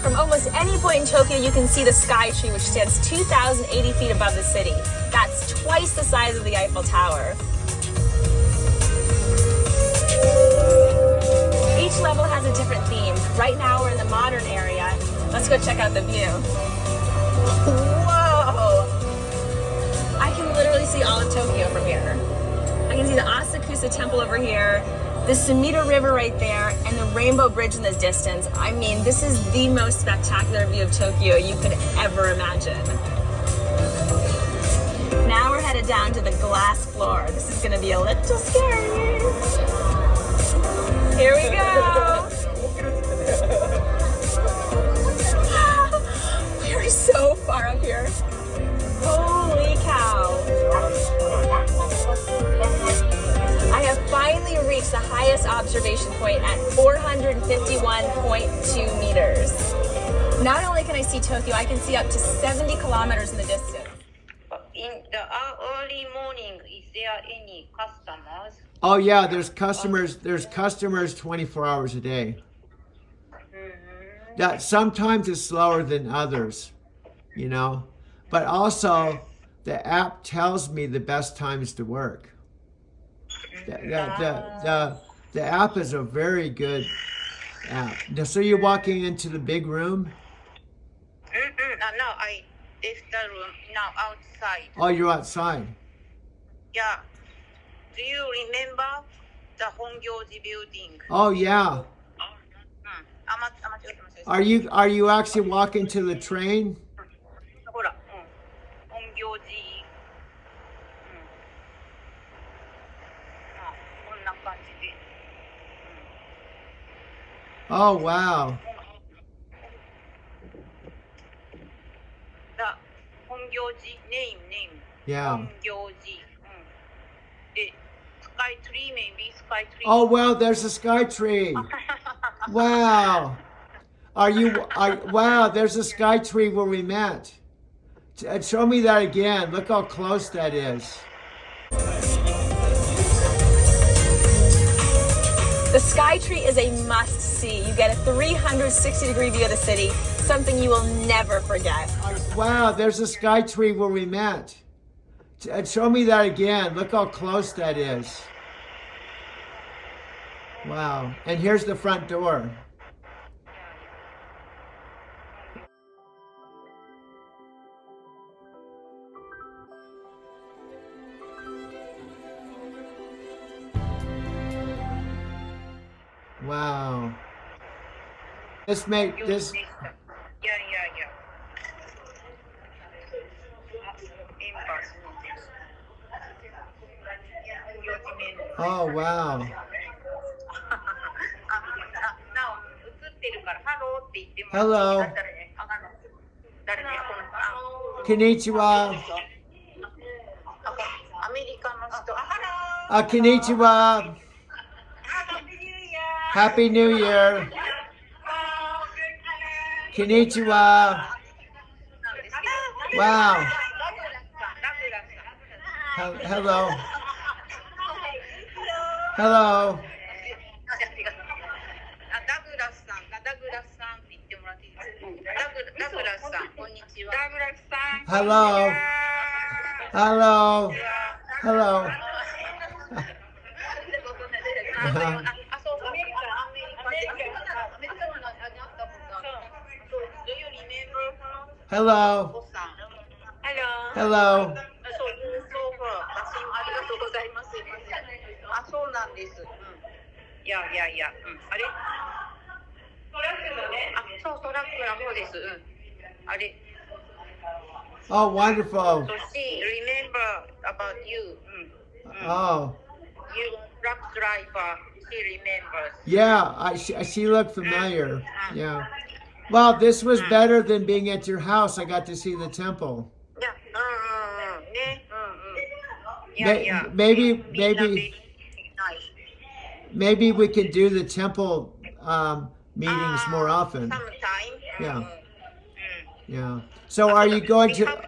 From almost any point in Tokyo, you can see the Sky Tree, which stands 2,080 feet above the city. That's twice the size of the Eiffel Tower. Each level has a different theme. Right now, we're in the modern area. Let's go check out the view. Whoa! I can literally see all of Tokyo from here. I can see the Asakusa Temple over here, the Sumida River right there, and the Rainbow Bridge in the distance. I mean, this is the most spectacular view of Tokyo you could ever imagine. Now we're headed down to the glass floor. This is gonna be a little scary. Here we go. We are so far up here. Holy cow. I have finally reached the highest observation point at 451.2 meters. Not only can I see Tokyo, I can see up to 70 kilometers in the distance. In the early morning, is there any customers? Oh yeah, there's customers 24 hours a day. That sometimes it's slower than others, you know. But also the app tells me the best times to work. The app is a very good app. So you're walking into the big room? No, I left the room now outside. Oh, you're outside. Yeah. Do you remember the Hongyoji building? Oh yeah. Are you actually walking to the train? ほら、本行寺。こんな感じで。Oh wow. The 本行寺 name. Yeah. 本行寺。で、Sky Tree maybe Sky Tree. Oh well, there's a sky tree. Wow. Wow, there's a sky tree where we met. Show me that again. Look how close that is. The Sky Tree is a must-see. You get a 360-degree view of the city, something you will never forget. Wow, there's a sky tree where we met. Show me that again. Look how close that is. Wow. And here's the front door. Wow. This make this. Yeah. Oh wow. Hello. Konnichiwa. Konnichiwa. Happy New Year. Konnichiwa. Wow. Hello. Hello. ダグラスさんって言ってもらっていいですか。ダグラスさん、こんにちは。ダグラスさん。Hello. Hello. Hello. そう。 Hello. Hello. ありがとうございます。そうなんです。いや。あれ？あ、そう、トラックの方です。うん。あれ。 Oh, wonderful. So she remember about you. Oh, You truck driver. She remembers. yeah. She looked familiar. Yeah. Well, this was better than being at your house. I got to see the temple. いや、ね、いやいや、Maybe みんな maybe ベリーナイス。 maybe we could do the temple meetings more often. Sometime. Yeah. うん。 Yeah. So are you going We have to? to.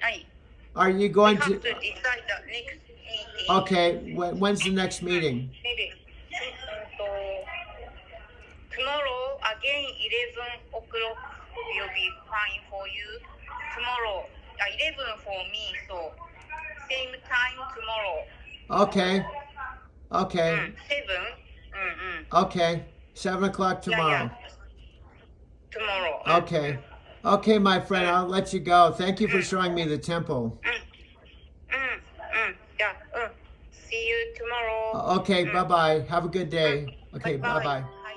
はい。 Are you We going have to? to decide the next meeting. Okay. When's the next meeting? Maybe. Tomorrow again 11 o'clock will be fine for you. Tomorrow 11 for me, so same time tomorrow. Okay. Okay. 7? Okay. 7 o'clock tomorrow. Tomorrow. Okay. Okay, my friend. I'll let you go. Thank you for showing me the temple. Yeah. See you tomorrow. Okay. Bye bye. Have a good day. Okay. Bye bye. はい。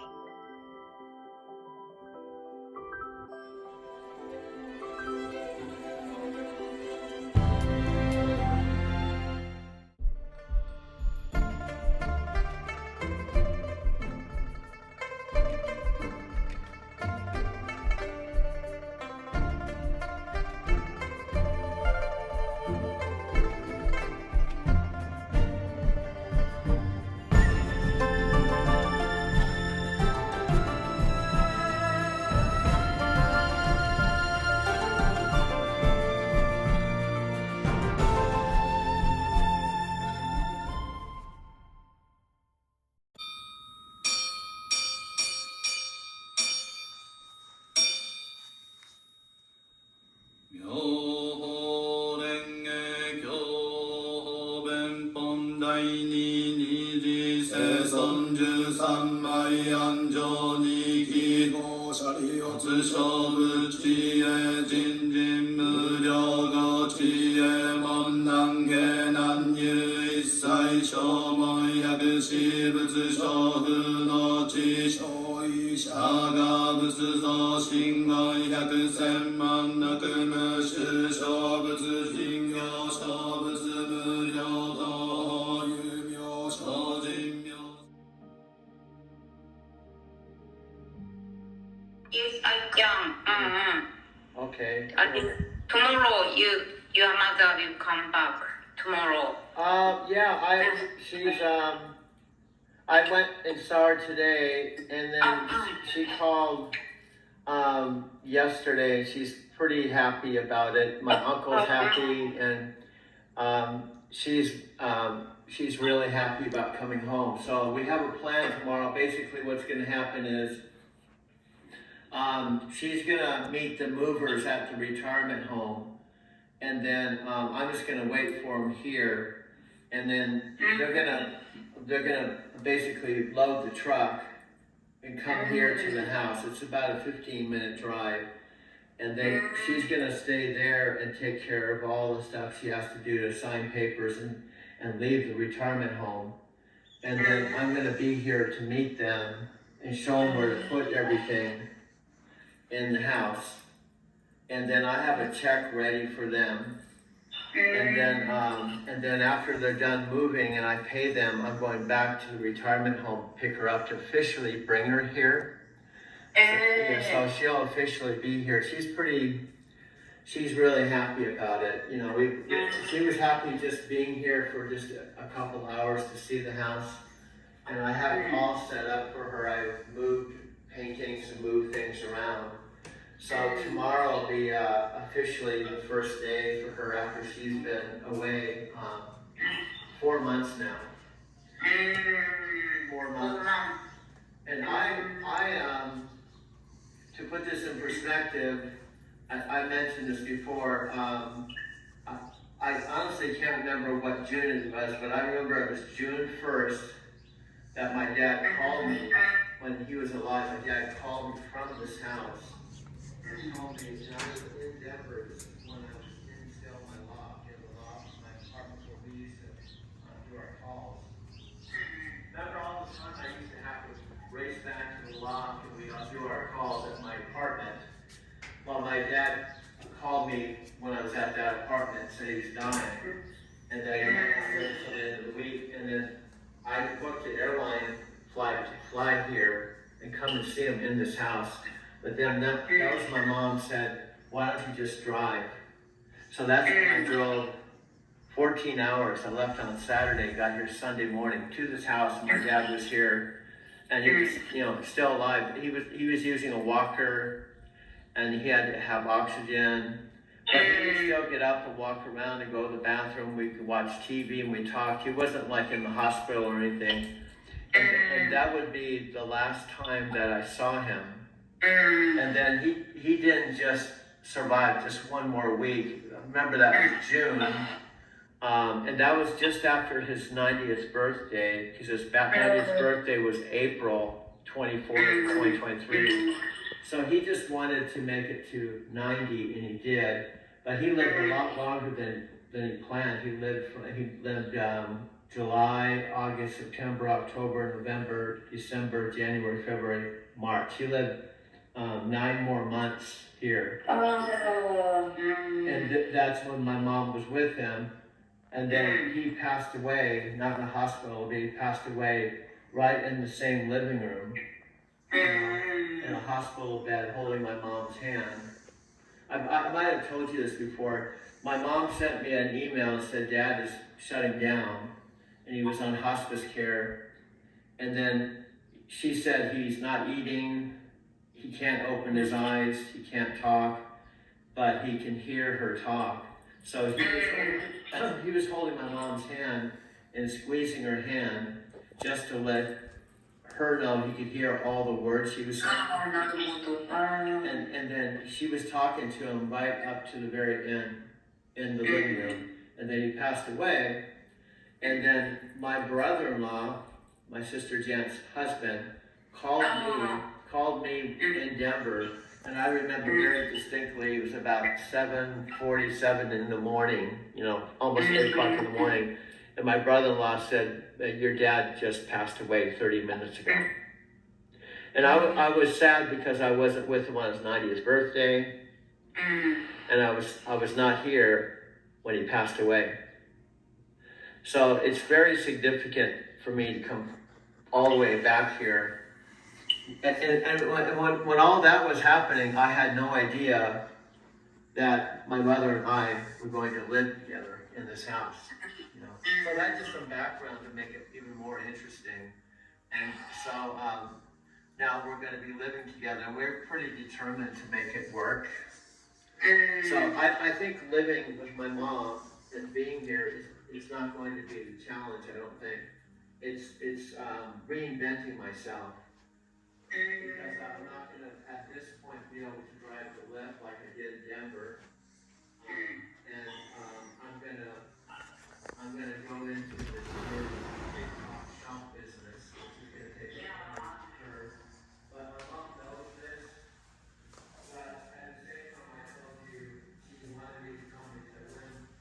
妙法蓮華経弁本第二二次生尊十三枚安常二期初勝負知恵人人無量語知恵門難下難入一切小門百四仏小風の知小医者が仏像心願百千万なく無種小仏人形小仏無量道有名小人名 Yes, I can. Okay. I think tomorrow your mother will come back. Tomorrow. Yeah. She's I went and saw her today, and then she called yesterday. She's pretty happy about it. My uncle's happy, and she's really happy about coming home. So we have a plan tomorrow. Basically, what's going to happen is she's going to meet the movers at the retirement home, and then I'm just going to wait for them here, and then they're gonna basically load the truck and come here to the house. It's about a 15-minute drive. And then she's gonna stay there and take care of all the stuff she has to do to sign papers and leave the retirement home. And then I'm gonna be here to meet them and show them where to put everything in the house. And then I have a check ready for them. And then after they're done moving and I pay them, I'm going back to the retirement home, pick her up to officially bring her here. So she'll officially be here. She's really happy about it. You know, she was happy just being here for just a couple hours to see the house. And I have it all set up for her. I've moved paintings and moved things around. So tomorrow will be officially the first day for her after she's been away 4 months now. 4 months. And to put this in perspective, I mentioned this before. I honestly can't remember what June it was, but I remember it was June 1st that my dad called me when he was alive. My dad called me from this house. He called me, and I was in Denver when I was in still my loft, in the loft of my apartment where we used to do our calls. Remember all the time I used to have to race back to the loft come and see him in this house. But then that was my mom said, why don't you just drive? So that's when I drove 14 hours. I left on Saturday, got here Sunday morning to this house. My dad was here, and he was, still alive. He was using a walker, and he had to have oxygen. But he would still get up and walk around and go to the bathroom. We could watch TV and we talked. He wasn't like in the hospital or anything. And that would be the last time that I saw him. And then he didn't just survive just one more week. Remember, that was June. And that was just after his 90th birthday, because his 90th birthday was April 24th, 2023. So he just wanted to make it to 90, and he did. But he lived a lot longer than he planned. He lived July, August, September, October, November, December, January, February, March. He lived 9 more months here. And that's when my mom was with him. And then he passed away, not in the hospital, but he passed away right in the same living room, in a hospital bed, holding my mom's hand. I might have told you this before. My mom sent me an email and said, Dad is shutting down, and he was on hospice care. And then she said he's not eating, he can't open his eyes, he can't talk, but he can hear her talk. So he was holding my mom's hand and squeezing her hand just to let her know he could hear all the words she was saying. And then she was talking to him right up to the very end in the living room. And then he passed away. And then my brother-in-law, my sister Jan's husband, called me in Denver. And I remember very distinctly, it was about 7:47 in the morning, almost 8 o'clock in the morning. And my brother-in-law said, your dad just passed away 30 minutes ago. And I was sad because I wasn't with him on his 90th birthday. And I was not here when he passed away. So it's very significant for me to come all the way back here. And when all that was happening, I had no idea that my mother and I were going to live together in this house. So that's just some background to make it even more interesting. And so now we're going to be living together, and we're pretty determined to make it work. So I think living with my mom and being here is not going to be the challenge, I don't think. It's reinventing myself. Because I'm not going to, at this point, be able to drive the lift like I did in Denver. And I'm gonna go into the big shop business, which is gonna take time for sure. But my mom knows this. But at the same time, I told you she wanted me to come into rent,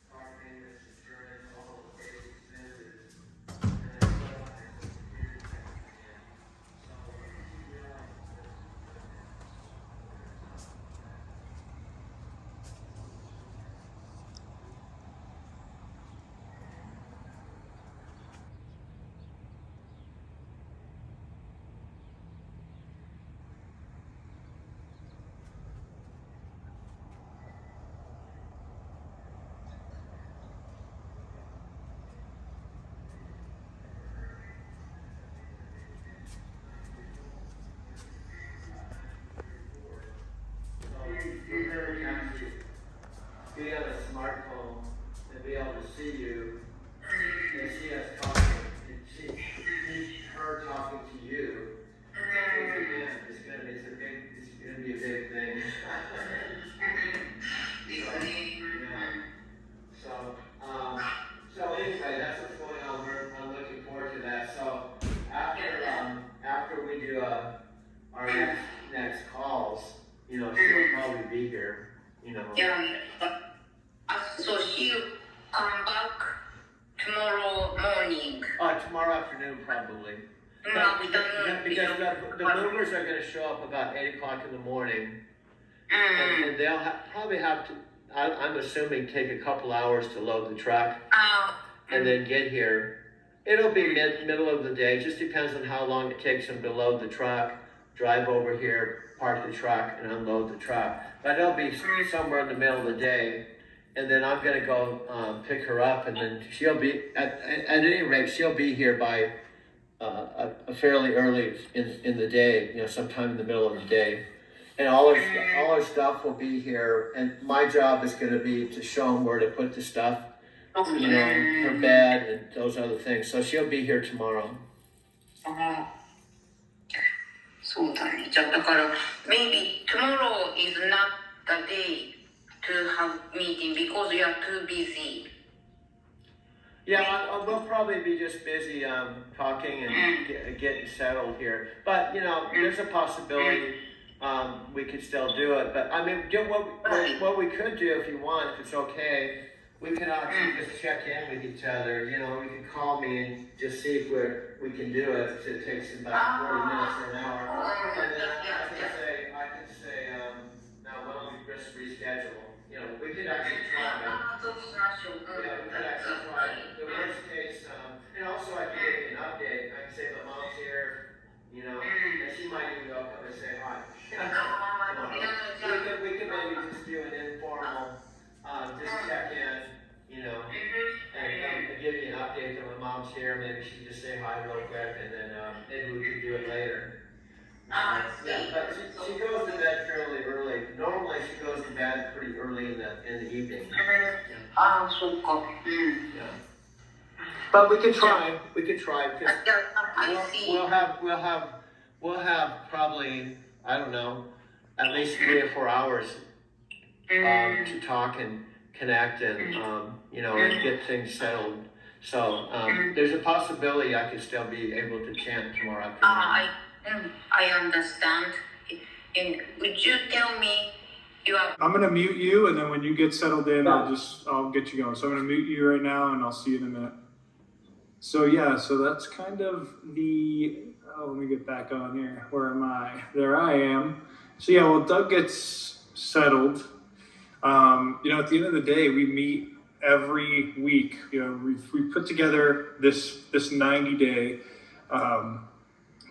car payments, insurance, all the big expenses. And I realized that security checks again. So she realized that. We're very happy to be on a smartphone and be able to see you and see us talking and see her talking to you. Because again, it's gonna be a big thing. So anyway, that's what's going on. I'm looking forward to that. So after we do our next calls, she'll probably be here, Yeah. So she'll come back tomorrow morning. Tomorrow afternoon, probably. Tomorrow Because the movers are going to show up about 8 o'clock in the morning. And they'll probably have to, I'm assuming, take a couple hours to load the truck and then get here. It'll be middle of the day. It just depends on how long it takes them to load the truck, drive over here, park the truck, and unload the truck. But it'll be somewhere in the middle of the day. And then I'm gonna go pick her up, and then she'll be at any rate she'll be here by a fairly early in the day, you know, sometime in the middle of the day. And all her stuff will be here, and my job is gonna be to show them where to put the stuff, you know, her bed and those other things. So she'll be here tomorrow. そうだね。じゃあだから maybe tomorrow is not the day to have meeting because you are too busy. Yeah, we'll probably be just busy talking and getting settled here. But you know, there's a possibility we could still do it. But I mean, what we could do if you want, if it's okay, we can actually just check in with each other. You know, you can call me and just see if we can do it. It takes about 40 minutes or an hour. And then I can say, now why don't we just reschedule? You know, we could actually try it. Yeah, we could actually try it. The worst case, and also I can give you an update. I can say the mom's here, you know, and she might even go up and say hi. We could maybe just do an informal, just check in, you know, and give you an update that my mom's here. Maybe she just say hi real quick, and then maybe we could do it later. Yeah, but she goes to bed fairly early. Normally she goes to bed pretty early in the evening. Yeah. But we could try. We could try because we'll have probably, I don't know, at least 3 or 4 hours to talk and connect and you know, and get things settled. So there's a possibility I could still be able to chant tomorrow afternoon. I understand. And would you tell me you are... I'm gonna mute you, and then when you get settled in, I'll get you going. So I'm gonna mute you right now, and I'll see you in a minute. So yeah, so that's kind of the. Oh, let me get back on here. Where am I? There I am. So yeah, well, Doug gets settled. You know, at the end of the day, we meet every week. You know, we put together this 90-day.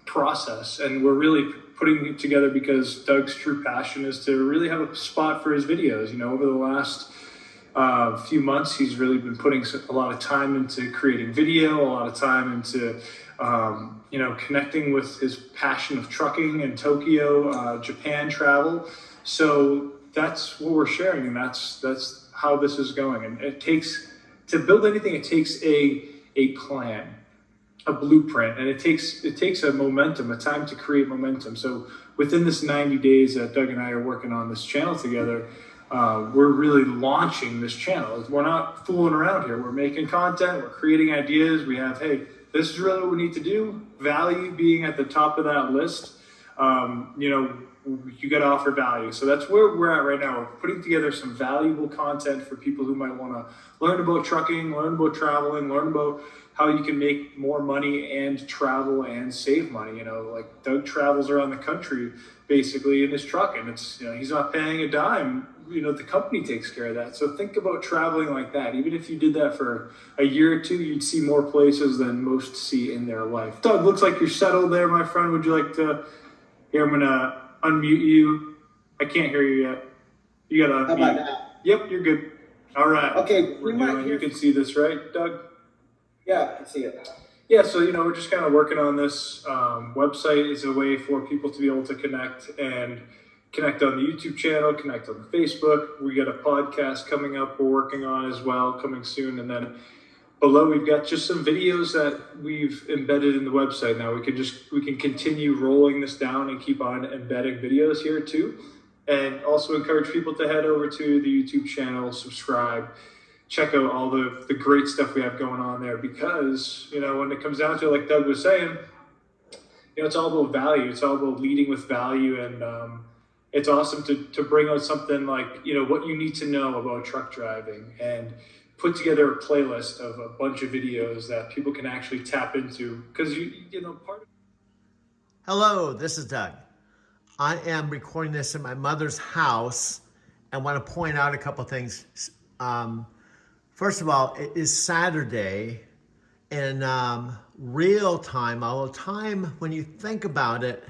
Process, and we're really putting it together because Doug's true passion is to really have a spot for his videos. You know, over the last few months, he's really been putting a lot of time into creating video, a lot of time into you know, connecting with his passion of trucking and Tokyo, Japan travel. So that's what we're sharing, and that's how this is going. And it takes, to build anything, it takes a plan, a blueprint, and it takes a momentum, a time to create momentum. So within this 90 days that Doug and I are working on this channel together, we're really launching this channel. We're not fooling around here. We're making content, we're creating ideas. We have, hey, this is really what we need to do. Value being at the top of that list. You know, you got to offer value. So that's where we're at right now. We're putting together some valuable content for people who might want to learn about trucking, learn about traveling, learn about how you can make more money and travel and save money. You know, like Doug travels around the country basically in his truck, and it's, you know, he's not paying a dime. You know, the company takes care of that. So think about traveling like that. Even if you did that for a year or two, you'd see more places than most see in their life. Doug, looks like you're settled there, my friend. Would you like to? Here, I'm gonna unmute you. I can't hear you yet. You gotta unmute. How about now? Yep, you're good. All right. Okay, You can see this, right, Doug? Yeah, I can see it. Yeah, so, you know, we're just kind of working on this. Website is a way for people to be able to connect on the YouTube channel, connect on the Facebook. We got a podcast coming up we're working on as well, coming soon. And then below, we've got just some videos that we've embedded in the website. Now we can continue rolling this down and keep on embedding videos here too. And also encourage people to head over to the YouTube channel, subscribe, check out all the great stuff we have going on there, because, you know, when it comes down to it, like Doug was saying, you know, it's all about value. It's all about leading with value. And it's awesome to bring out something like, you know, what you need to know about truck driving, and put together a playlist of a bunch of videos that people can actually tap into, because you know, part of... Hello, this is Doug. I am recording this in my mother's house and want to point out a couple things. First of all, it is Saturday, in real time, although time, when you think about it,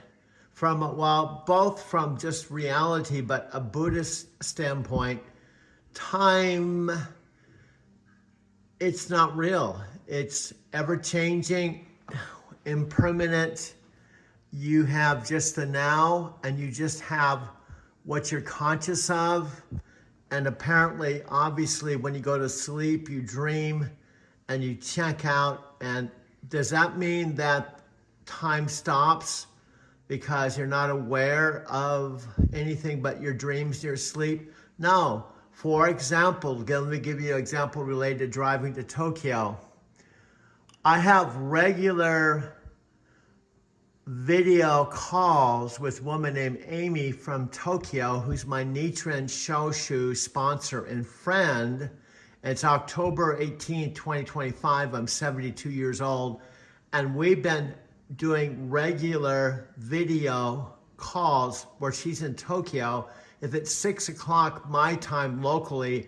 both from just reality, but a Buddhist standpoint, time, it's not real. It's ever-changing, impermanent. You have just the now, and you just have what you're conscious of. And apparently, obviously, when you go to sleep, you dream and you check out. And does that mean that time stops because you're not aware of anything but your dreams, your sleep? No. For example, let me give you an example related to driving to Tokyo. I have regular video calls with a woman named Amy from Tokyo, who's my Nichiren Shoshu sponsor and friend. It's October 18, 2025. I'm 72 years old. And we've been doing regular video calls where she's in Tokyo. If it's 6 o'clock my time locally,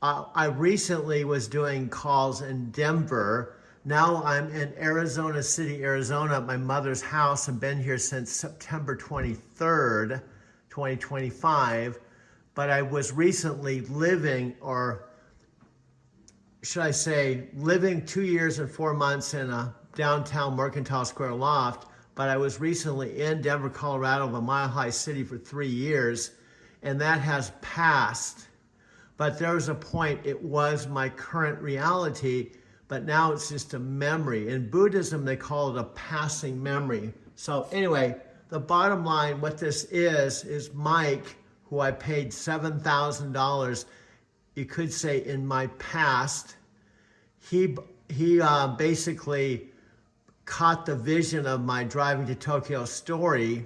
I recently was doing calls in Denver. Now I'm in Arizona City, Arizona, at my mother's house, and been here since September 23rd, 2025. But I was recently living, or should I say, living 2 years and 4 months in a downtown Mercantile Square loft. But I was recently in Denver, Colorado, the Mile High City, for 3 years, and that has passed. But there was a point, it was my current reality, but now it's just a memory. In Buddhism, they call it a passing memory. So anyway, the bottom line, what this is Mike, who I paid $7,000, you could say in my past, he basically caught the vision of my driving to Tokyo story.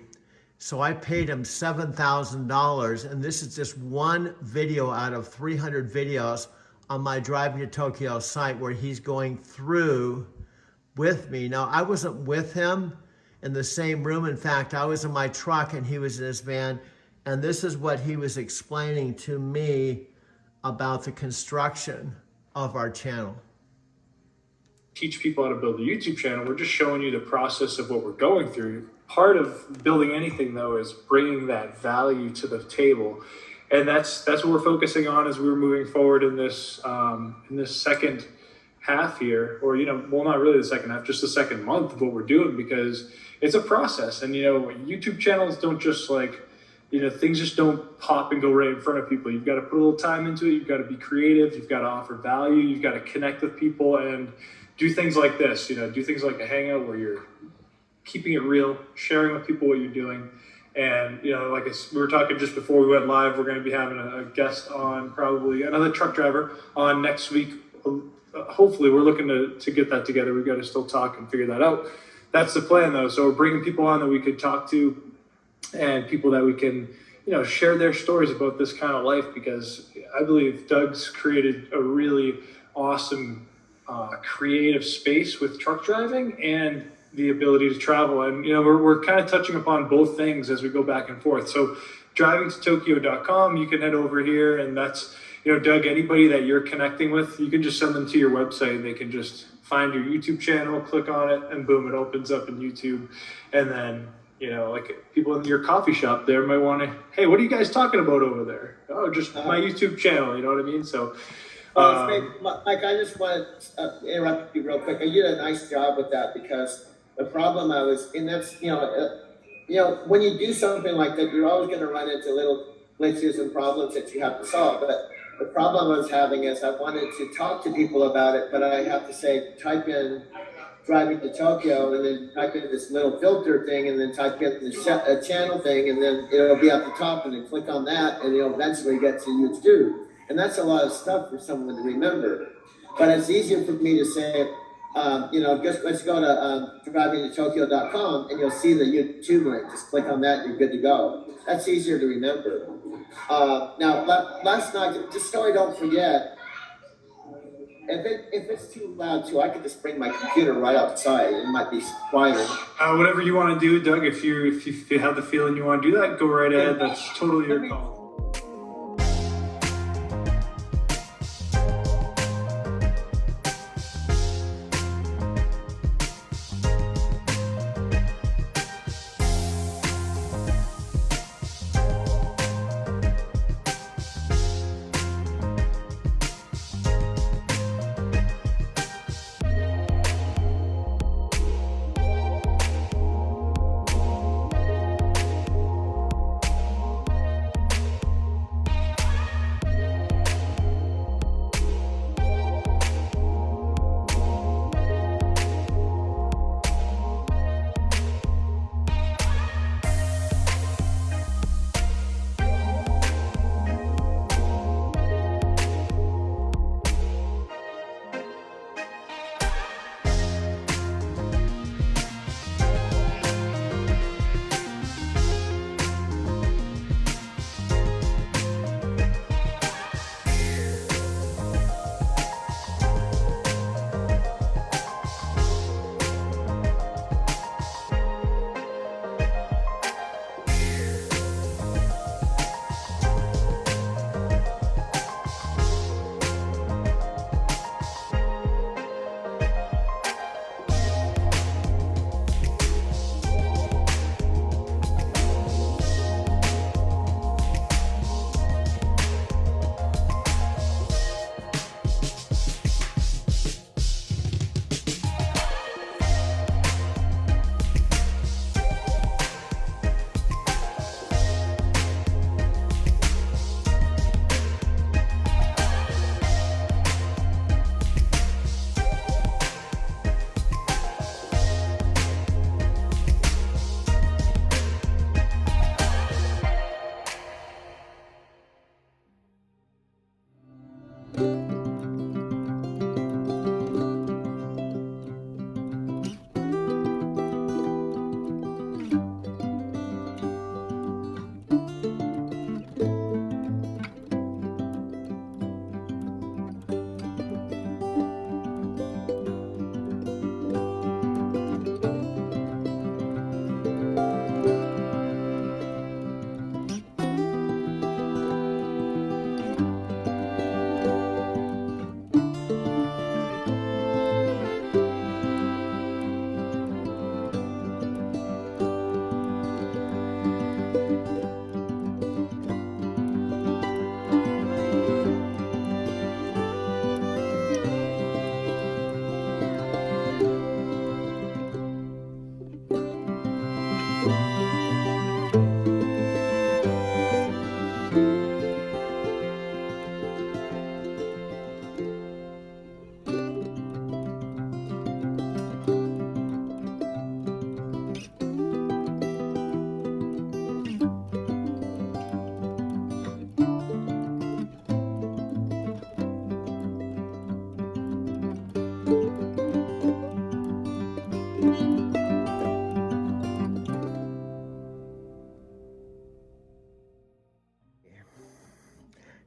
So I paid him $7,000, and this is just one video out of 300 videos on my Driving to Tokyo site where he's going through with me. Now, I wasn't with him in the same room. In fact, I was in my truck and he was in his van. And this is what he was explaining to me about the construction of our channel. Teach people how to build a YouTube channel. We're just showing you the process of what we're going through. Part of building anything, though, is bringing that value to the table. And that's what we're focusing on as we're moving forward in this second half here, or well, not really the second half, just the second month of what we're doing, because it's a process. And YouTube channels don't just things just don't pop and go right in front of people. You've got to put a little time into it. You've got to be creative. You've got to offer value. You've got to connect with people and do things like this. Do things like a hangout where you're keeping it real, sharing with people what you're doing. And, we were talking just before we went live, we're going to be having a guest on, probably another truck driver on next week. Hopefully, we're looking to get that together. We've got to still talk and figure that out. That's the plan, though. So we're bringing people on that we could talk to and people that we can, share their stories about this kind of life, because I believe Doug's created a really awesome creative space with truck driving and the ability to travel. And, we're kind of touching upon both things as we go back and forth. So drivingtotokyo.com, you can head over here, and that's, Doug, anybody that you're connecting with, you can just send them to your website and they can just find your YouTube channel, click on it, and boom, it opens up in YouTube. And then, people in your coffee shop there might want to, hey, what are you guys talking about over there? Oh, just my YouTube channel, you know what I mean? So, Mike, I just want to interrupt you real quick. You did a nice job with that, because the problem I was, and that's, when you do something like that, you're always going to run into little glitches and problems that you have to solve. But the problem I was having is I wanted to talk to people about it, but I have to say, type in driving to Tokyo, and then type in this little filter thing, and then type in the channel thing, and then it'll be at the top, and then click on that, and you'll eventually get to YouTube. And that's a lot of stuff for someone to remember. But it's easier for me to say, just let's go to drivingtotokyo.com, and you'll see the YouTube link. Just click on that, and you're good to go. That's easier to remember. Now, last night, just so I don't forget, if it's too loud too, I could just bring my computer right outside. It might be quieter. Whatever you want to do, Doug. If you have the feeling you want to do that, go right ahead. That's totally your call.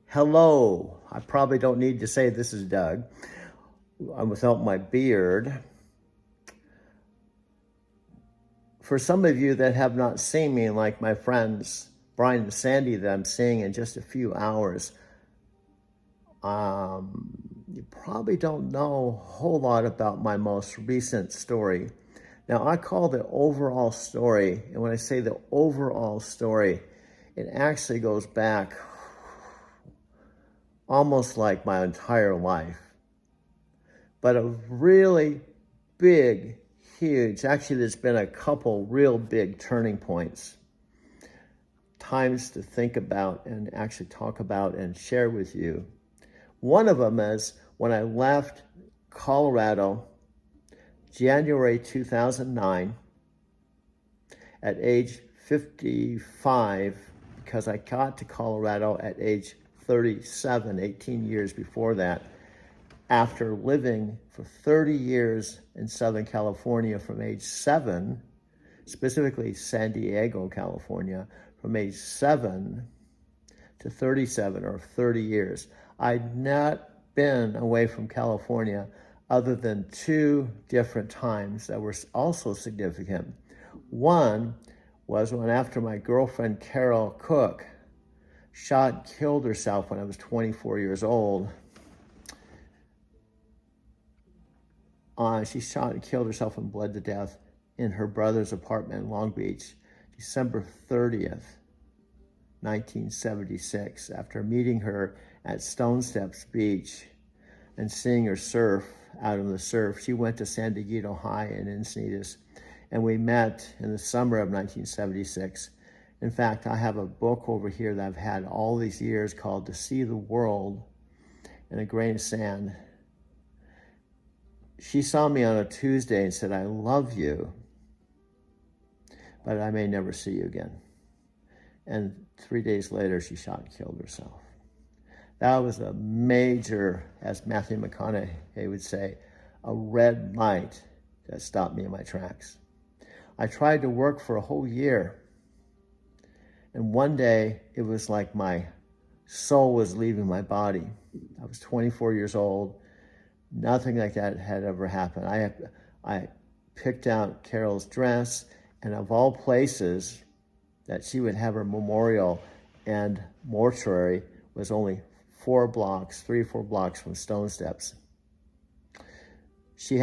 Hello. I probably don't need to say this is Doug. I'm without my beard. For some of you that have not seen me, like my friends Brian and Sandy that I'm seeing in just a few hours, you probably don't know a whole lot about my most recent story. Now, I call the overall story, and when I say the overall story, it actually goes back almost like my entire life. But a really big, huge, actually there's been a couple real big turning points, times to think about and actually talk about and share with you. One of them is when I left Colorado, January 2009, at age 55, because I got to Colorado at age 37, 18 years before that, after living for 30 years in Southern California from age 7, specifically San Diego, California, from age 7 to 37, or 30 years. I'd not been away from California other than 2 different times that were also significant. One was when, after my girlfriend Carol Cook shot and killed herself when I was 24 years old. She shot and killed herself and bled to death in her brother's apartment in Long Beach, December 30th, 1976, after meeting her at Stone Steps Beach and seeing her surf out on the surf. She went to San Diego High in Encinitas, and we met in the summer of 1976. In fact, I have a book over here that I've had all these years called To See the World in a Grain of Sand. She saw me on a Tuesday and said, "I love you, but I may never see you again." And 3 days later, she shot and killed herself. That was a major, as Matthew McConaughey would say, a red light that stopped me in my tracks. I tried to work for a whole year. And one day, it was like my soul was leaving my body. I was 24 years old. Nothing like that had ever happened. I picked out Carol's dress, and of all places that she would have her memorial and mortuary was only 3 or 4 blocks from Stone Steps. She had